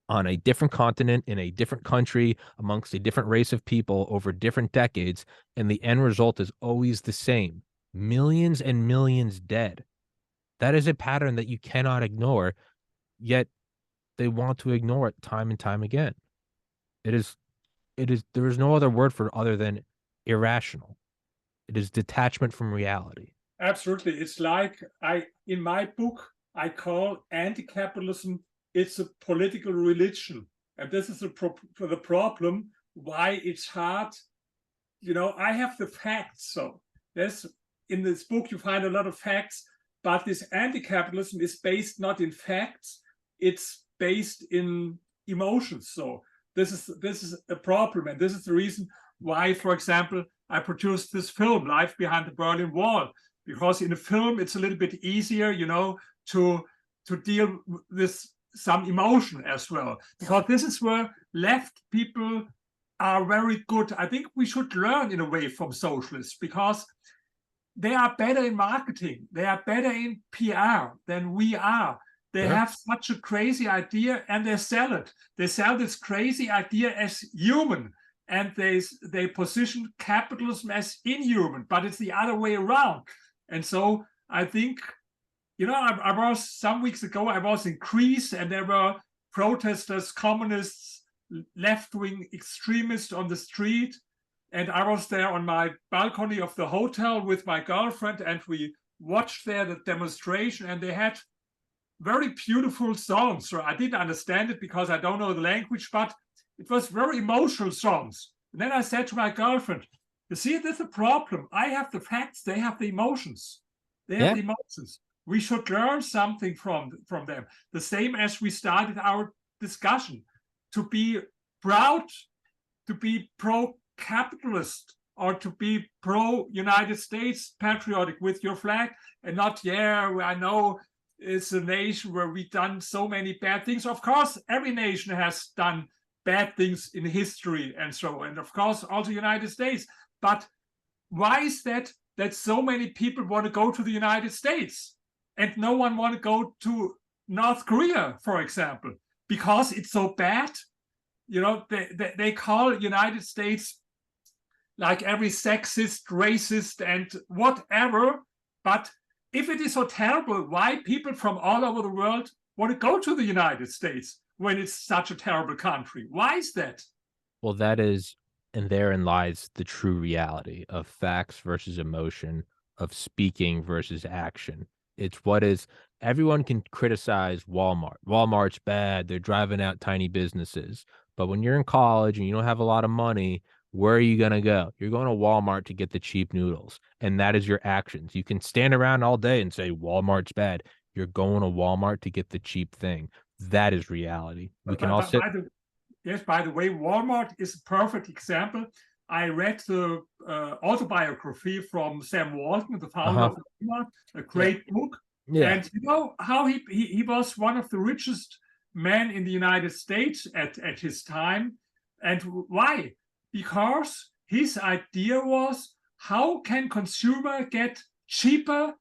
on a different continent, in a different country, amongst a different race of people over different decades, and the end result is always the same, millions and millions dead, that is a pattern that you cannot ignore. Yet they want to ignore it time and time again. There is no other word for it other than irrational. It is detachment from reality.
Absolutely. It's like in my book, I call anti-capitalism, it's a political religion. And this is the problem why it's hard I have the facts. So there's in this book you find a lot of facts, but this anti-capitalism is based not in facts, it's based in emotions. So this is a problem, and this is the reason why, for example, I produced this film, Life Behind the Berlin Wall, because in a film it's a little bit easier, to deal with some emotion as well, because this is where left people are very good. I think we should learn in a way from socialists, because they are better in marketing, they are better in PR than we are. They have such a crazy idea and they sell it. They sell this crazy idea as human, and they position capitalism as inhuman, but it's the other way around. And so I think, I was some weeks ago, I was in Greece, and there were protesters, communists, left-wing extremists on the street. And I was there on my balcony of the hotel with my girlfriend, and we watched there the demonstration, and they had very beautiful songs. So I didn't understand it because I don't know the language, but it was very emotional songs. And then I said to my girlfriend, you see, there's a problem. I have the facts, they have the emotions. They have the emotions. We should learn something from them. The same as we started our discussion, to be proud, to be pro-capitalist, or to be pro-United States patriotic with your flag, and not, I know it's a nation where we've done so many bad things. Of course, every nation has done bad things in history and so, and of course, also United States. But why is that so many people want to go to the United States and no one want to go to North Korea, for example? Because it's so bad. They call United States like every sexist, racist, and whatever. But if it is so terrible, why people from all over the world want to go to the United States when it's such a terrible country? Why is that?
Well, that is, and therein lies the true reality of facts versus emotion, of speaking versus action. It's what is everyone can criticize Walmart. Walmart's bad. They're driving out tiny businesses. But when you're in college and you don't have a lot of money, where are you going to go? You're going to Walmart to get the cheap noodles. And that is your actions. You can stand around all day and say Walmart's bad. You're going to Walmart to get the cheap thing. That is reality. We can all sit.
By the way, Walmart is a perfect example. I read the autobiography from Sam Walton, the founder of Walmart, a great book. Yeah. And you know how he was one of the richest men in the United States at his time. And why? Because his idea was, how can consumer get cheaper,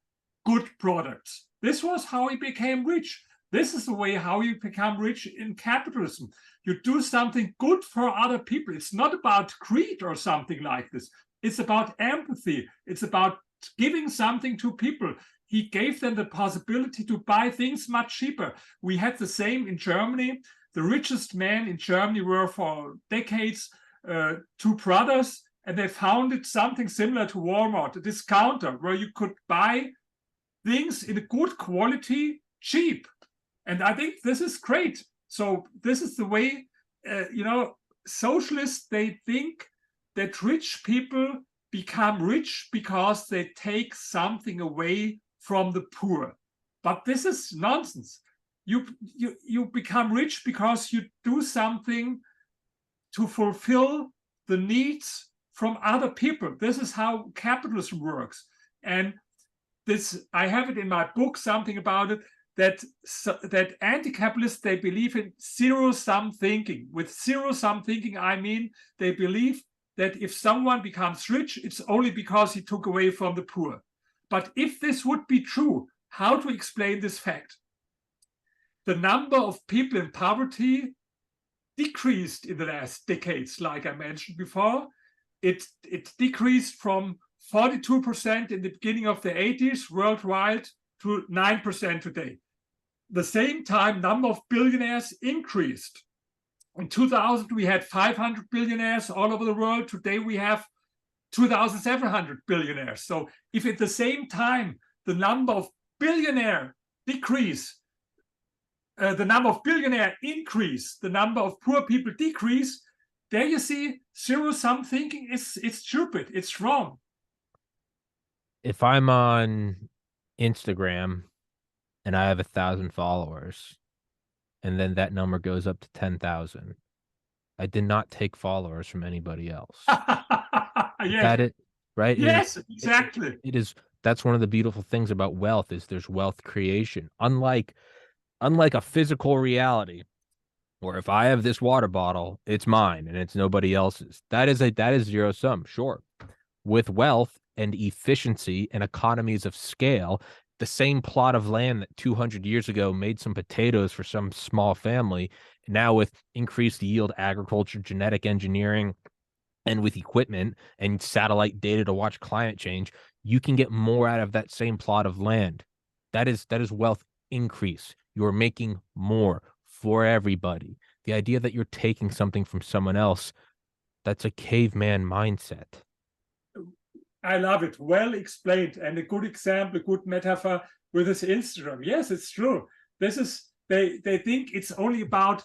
good products? This was how he became rich. This is the way how you become rich in capitalism. You do something good for other people. It's not about greed or something like this. It's about empathy. It's about giving something to people. He gave them the possibility to buy things much cheaper. We had the same in Germany. The richest men in Germany were for decades two brothers, and they founded something similar to Walmart, a discounter where you could buy things in a good quality, cheap. And I think this is great. So this is the way, socialists, they think that rich people become rich because they take something away from the poor. But this is nonsense. You become rich because you do something to fulfill the needs from other people. This is how capitalism works. And this, I have it in my book, something about it, that anti-capitalists, they believe in zero-sum thinking. With zero-sum thinking, I mean they believe that if someone becomes rich, it's only because he took away from the poor. But if this would be true, how to explain this fact? The number of people in poverty decreased in the last decades, like I mentioned before. It decreased from 42% in the beginning of the 80s worldwide to 9% today. The same time, number of billionaires increased. In 2000, we had 500 billionaires all over the world. Today, we have 2,700 billionaires. So if at the same time, the number of billionaire decrease, the number of billionaire increase, the number of poor people decrease, there you see, zero-sum thinking is stupid. It's wrong.
If I'm on Instagram and I have 1,000 followers, and then that number goes up to 10,000, I did not take followers from anybody else. Is
Yes,
that it? Right?
yes, exactly.
It is. That's one of the beautiful things about wealth is there's wealth creation. Unlike a physical reality, or if I have this water bottle, it's mine and it's nobody else's. That is zero sum, sure. With wealth and efficiency and economies of scale, the same plot of land that 200 years ago made some potatoes for some small family, now with increased yield agriculture, genetic engineering, and with equipment and satellite data to watch climate change, you can get more out of that same plot of land. That is wealth increase. You're making more for everybody. The idea that you're taking something from someone else, that's a caveman mindset.
I love it. Well explained, and a good example, a good metaphor with this Instagram. Yes, it's true. This is they think it's only about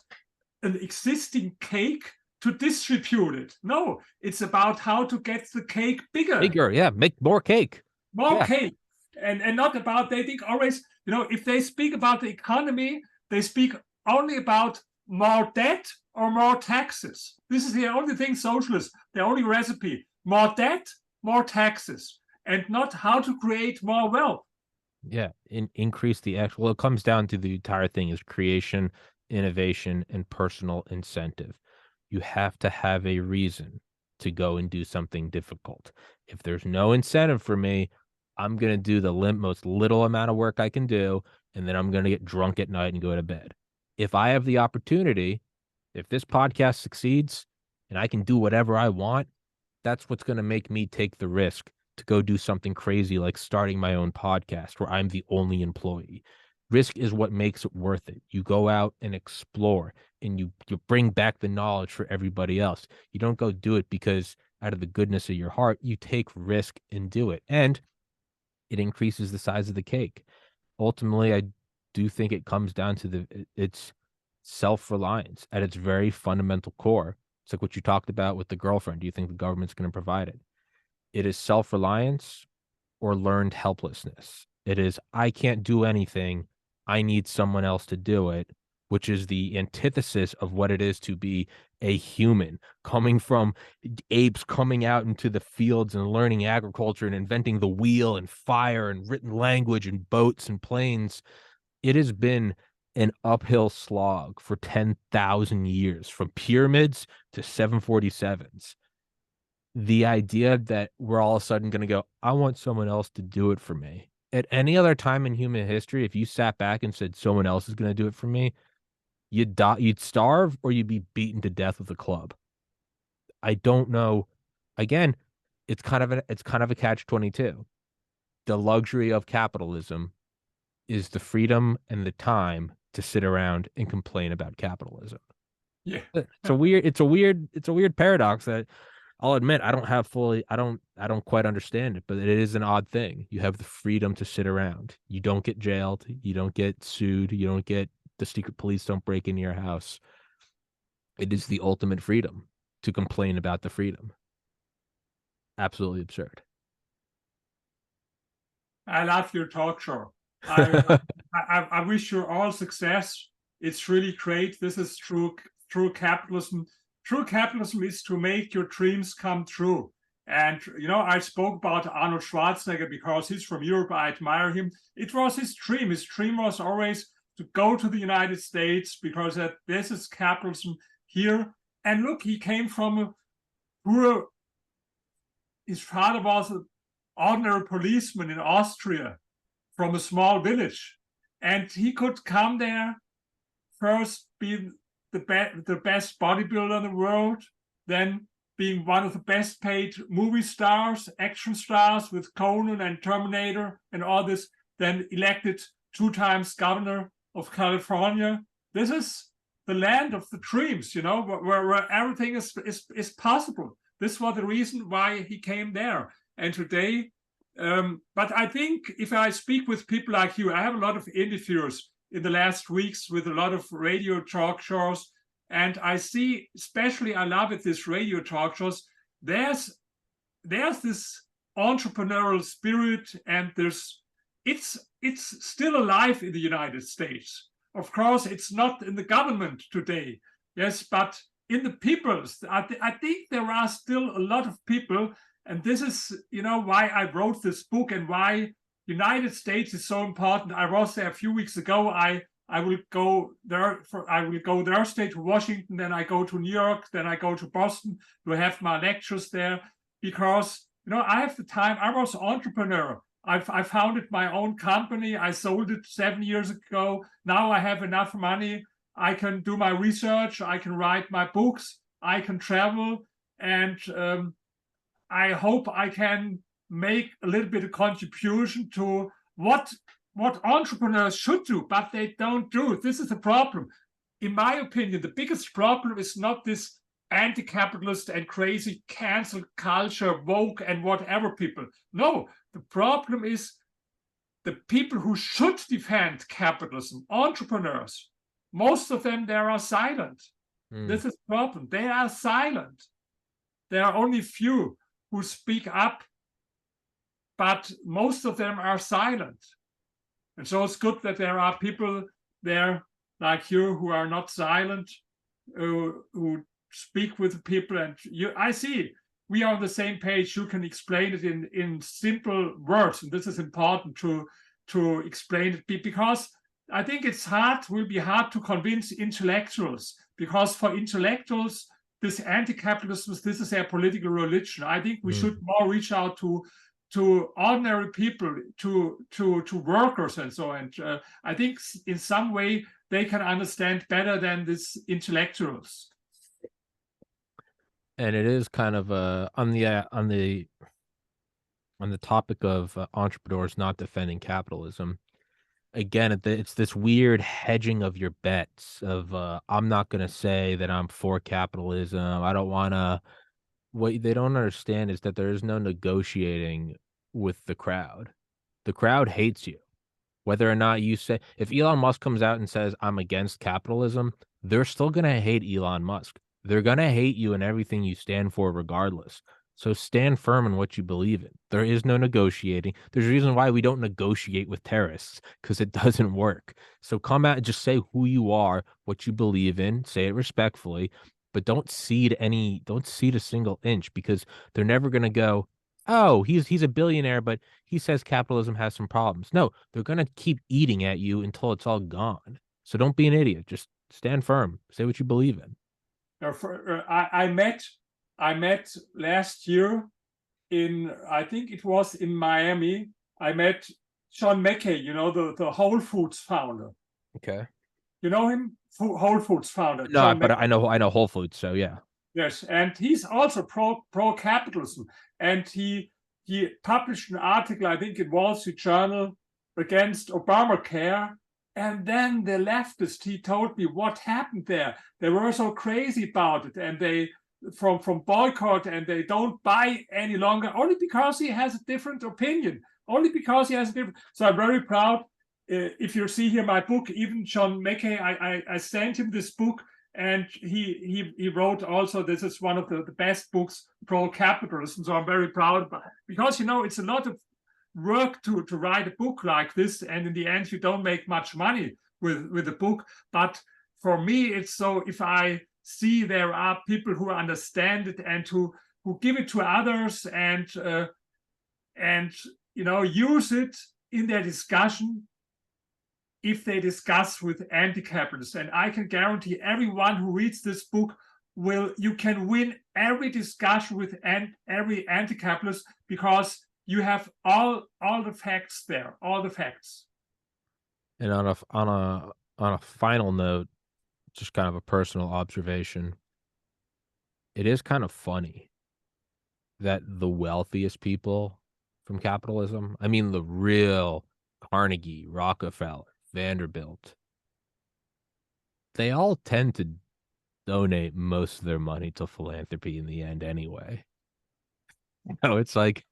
an existing cake to distribute it. No, it's about how to get the cake bigger.
Bigger, yeah, make more cake.
More
Yeah.
cake. And not about, they think always, if they speak about the economy, they speak only about more debt or more taxes. This is the only thing socialists, the only recipe. More debt, more taxes, and not how to create more wealth.
Yeah, increase the actual. Well, it comes down to the entire thing is creation, innovation, and personal incentive. You have to have a reason to go and do something difficult. If there's no incentive for me, I'm gonna do the most little amount of work I can do, and then I'm gonna get drunk at night and go to bed. If I have the opportunity, if this podcast succeeds and I can do whatever I want, that's what's gonna make me take the risk to go do something crazy like starting my own podcast where I'm the only employee. Risk is what makes it worth it. You go out and explore and you bring back the knowledge for everybody else. You don't go do it because out of the goodness of your heart, you take risk and do it. And it increases the size of the cake. Ultimately, I do think it comes down to it's self-reliance at its very fundamental core. It's like what you talked about with the girlfriend. Do you think the government's going to provide it? It is self-reliance or learned helplessness. It is, I can't do anything. I need someone else to do it, which is the antithesis of what it is to be a human, coming from apes coming out into the fields and learning agriculture and inventing the wheel and fire and written language and boats and planes. It has been an uphill slog for 10,000 years, from pyramids to 747s. The idea that we're all of a sudden going to go, I want someone else to do it for me. At any other time in human history, if you sat back and said someone else is going to do it for me, you'd die, you'd starve, or you'd be beaten to death with a club. I don't know. Again, it's kind of a catch-22. The luxury of capitalism is the freedom and the time to sit around and complain about capitalism.
Yeah.
It's a weird paradox that I'll admit I don't quite understand it, but it is an odd thing. You have the freedom to sit around. You don't get jailed, you don't get sued, you don't get the secret police don't break into your house. It is the ultimate freedom to complain about the freedom. Absolutely absurd.
I love your talk show. I wish you all success. It's really great. This is true capitalism. True capitalism is to make your dreams come true. And, I spoke about Arnold Schwarzenegger because he's from Europe. I admire him. It was his dream. His dream was always to go to the United States because this is capitalism here. And look, he came from a poor, his father was an ordinary policeman in Austria from a small village. And he could come there, first be the best bodybuilder in the world, then being one of the best paid movie stars, action stars with Conan and Terminator and all this, then elected 2 times governor of California. This is the land of the dreams, where everything is possible. This was the reason why he came there. And today, but I think if I speak with people like you, I have a lot of interviews in the last weeks with a lot of radio talk shows, And I see, especially I love it, this radio talk shows, there's this entrepreneurial spirit, and it's still alive in the United States. Of course, it's not in the government today, yes, but in the peoples. I think there are still a lot of people, and this is, why I wrote this book and why United States is so important. I was there a few weeks ago. I will go there Thursday to Washington, then I go to New York, then I go to Boston to have my lectures there, because I have the time. I was an entrepreneur. I founded my own company. I sold it 7 years ago. Now I have enough money. I can do my research. I can write my books. I can travel, and I hope I can make a little bit of contribution to what entrepreneurs should do, but they don't do. This is the problem. In my opinion, the biggest problem is not this anti-capitalist and crazy cancel culture, woke and whatever people. No, the problem is the people who should defend capitalism, entrepreneurs. Most of them, they are silent. This is the problem. They are silent. There are only few who speak up, but most of them are silent. And so it's good that there are people there like you who are not silent, who speak with the people. And I see we are on the same page. You can explain it in simple words. And this is important to explain it, because I think will be hard to convince intellectuals, because for intellectuals, this anti-capitalism, this is their political religion. I think we should more reach out to ordinary people, to workers and so on. And I think in some way they can understand better than these intellectuals.
And it is kind of on the topic of entrepreneurs not defending capitalism. Again, it's this weird hedging of your bets of I'm not going to say that I'm for capitalism. I don't want to. What they don't understand is that there is no negotiating with the crowd. The crowd hates you. Whether or not you say, if Elon Musk comes out and says, I'm against capitalism, they're still going to hate Elon Musk. They're going to hate you and everything you stand for regardless. So stand firm in what you believe in. There is no negotiating. There's a reason why we don't negotiate with terrorists, because it doesn't work. So come out and just say who you are, what you believe in, say it respectfully, but don't cede a single inch, because they're never going to go, oh, he's a billionaire, but he says capitalism has some problems. No, they're going to keep eating at you until it's all gone. So don't be an idiot. Just stand firm. Say what you believe in.
I met last year I think it was in Miami. I met John Mackey, the Whole Foods founder.
Okay.
You know him? Whole Foods founder.
No,
John
but
Mackey.
I know Whole Foods, so yeah.
Yes, and he's also pro capitalism, and he published an article, I think in Wall Street Journal, against Obamacare. And then the leftist, he told me what happened there. They were so crazy about it, and they from boycott, and they don't buy any longer, only because he has a different opinion. Only because he has a different. So I'm very proud. If you see here my book, even John Mackey, I sent him this book, and he wrote also, this is one of the best books pro capitalism. So I'm very proud about it, because it's a lot of work to write a book like this, and in the end you don't make much money with the book. But for me, it's so, if I see there are people who understand it and who give it to others, and use it in their discussion, if they discuss with anti-capitalists. And I can guarantee everyone who reads this book you can win every discussion with every anti-capitalist, because you have all the facts there, all the facts.
And on a final note, just kind of a personal observation, it is kind of funny that the wealthiest people from capitalism, I mean the real Carnegie, Rockefeller, Vanderbilt, they all tend to donate most of their money to philanthropy in the end anyway. It's like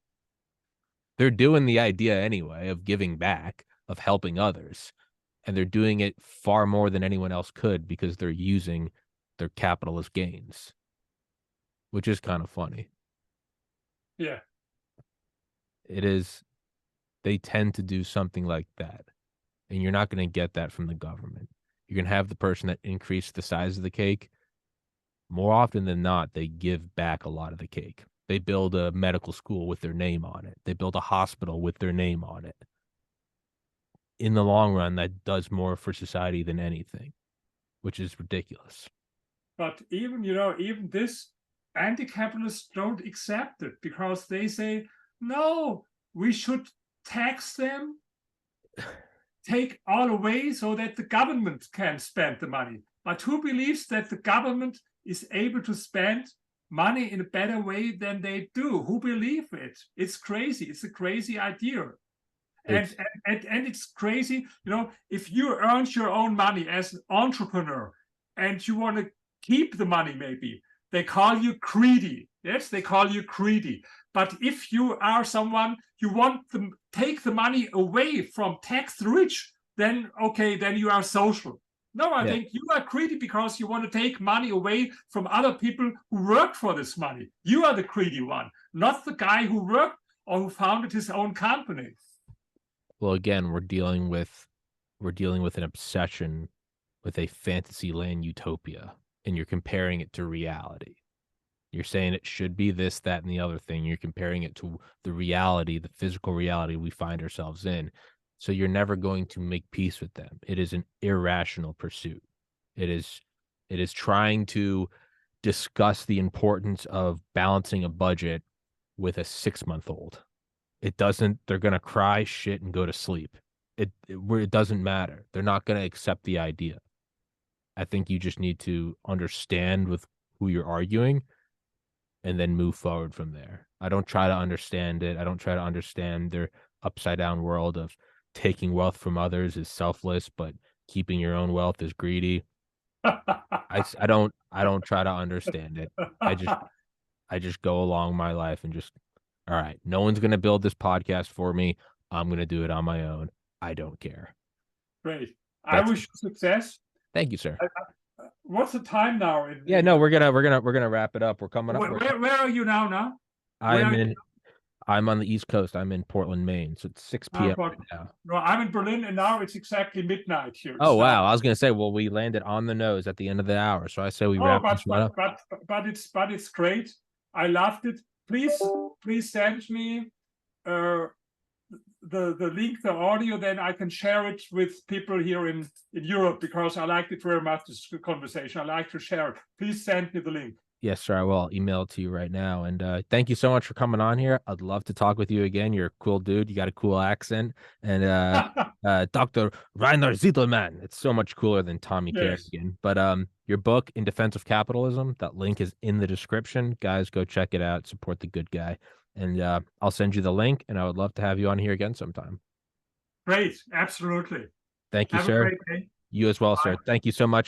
they're doing the idea anyway of giving back, of helping others, and they're doing it far more than anyone else could, because they're using their capitalist gains, which is kind of funny.
Yeah.
It is. They tend to do something like that, and you're not going to get that from the government. You're going to have the person that increased the size of the cake. More often than not, they give back a lot of the cake. They build a medical school with their name on it. They build a hospital with their name on it. In the long run, that does more for society than anything, which is ridiculous.
But even, even this anti-capitalists don't accept it because they say, no, we should tax them, take all away so that the government can spend the money. But who believes that the government is able to spend money in a better way than they do? Who believe it? It's crazy. It's a crazy idea. And it's crazy, if you earn your own money as an entrepreneur and you want to keep the money, maybe they call you greedy. Yes, they call you greedy. But if you are someone you want to take the money away from tax rich, then okay, then you are social. No, I think you are greedy because you want to take money away from other people who work for this money. You are the greedy one, not the guy who worked or who founded his own company.
Well, again, we're dealing with an obsession with a fantasy land utopia, and you're comparing it to reality. You're saying it should be this, that, and the other thing. You're comparing it to the reality, the physical reality we find ourselves in. So you're never going to make peace with them. It is an irrational pursuit. It is trying to discuss the importance of balancing a budget with a 6-month-old. It doesn't. They're gonna cry, shit, and go to sleep. It doesn't matter. They're not gonna accept the idea. I think you just need to understand with who you're arguing, and then move forward from there. I don't try to understand it. I don't try to understand their upside down world of taking wealth from others is selfless, but keeping your own wealth is greedy. I don't try to understand it. I just go along my life and just, all right, no one's going to build this podcast for me. I'm going to do it on my own. I don't care.
Great. I wish you success.
Thank you, sir.
What's the time now?
Yeah, no, we're gonna wrap it up. We're coming up.
Where are you now?
I'm on the East Coast. I'm in Portland, Maine. So it's 6 p.m. right now.
No, I'm in Berlin, and now it's exactly midnight here.
Oh, wow. I was going to say, well, we landed on the nose at the end of the hour. So I say we wrap this one up.
But it's great. I loved it. Please send me the link, the audio, then I can share it with people here in Europe, because I liked it very much, this conversation. I like to share it. Please send me the link.
Yes, sir. I will. I'll email it to you right now. And thank you so much for coming on here. I'd love to talk with you again. You're a cool dude. You got a cool accent. And Dr. Rainer Zitelmann. It's so much cooler than Tommy Carrigan. But your book, In Defense of Capitalism, that link is in the description. Guys, go check it out. Support the good guy. And I'll send you the link, and I would love to have you on here again sometime.
Great. Absolutely.
Thank you, sir.
Have a great day.
You as well, sir. Thank you so much.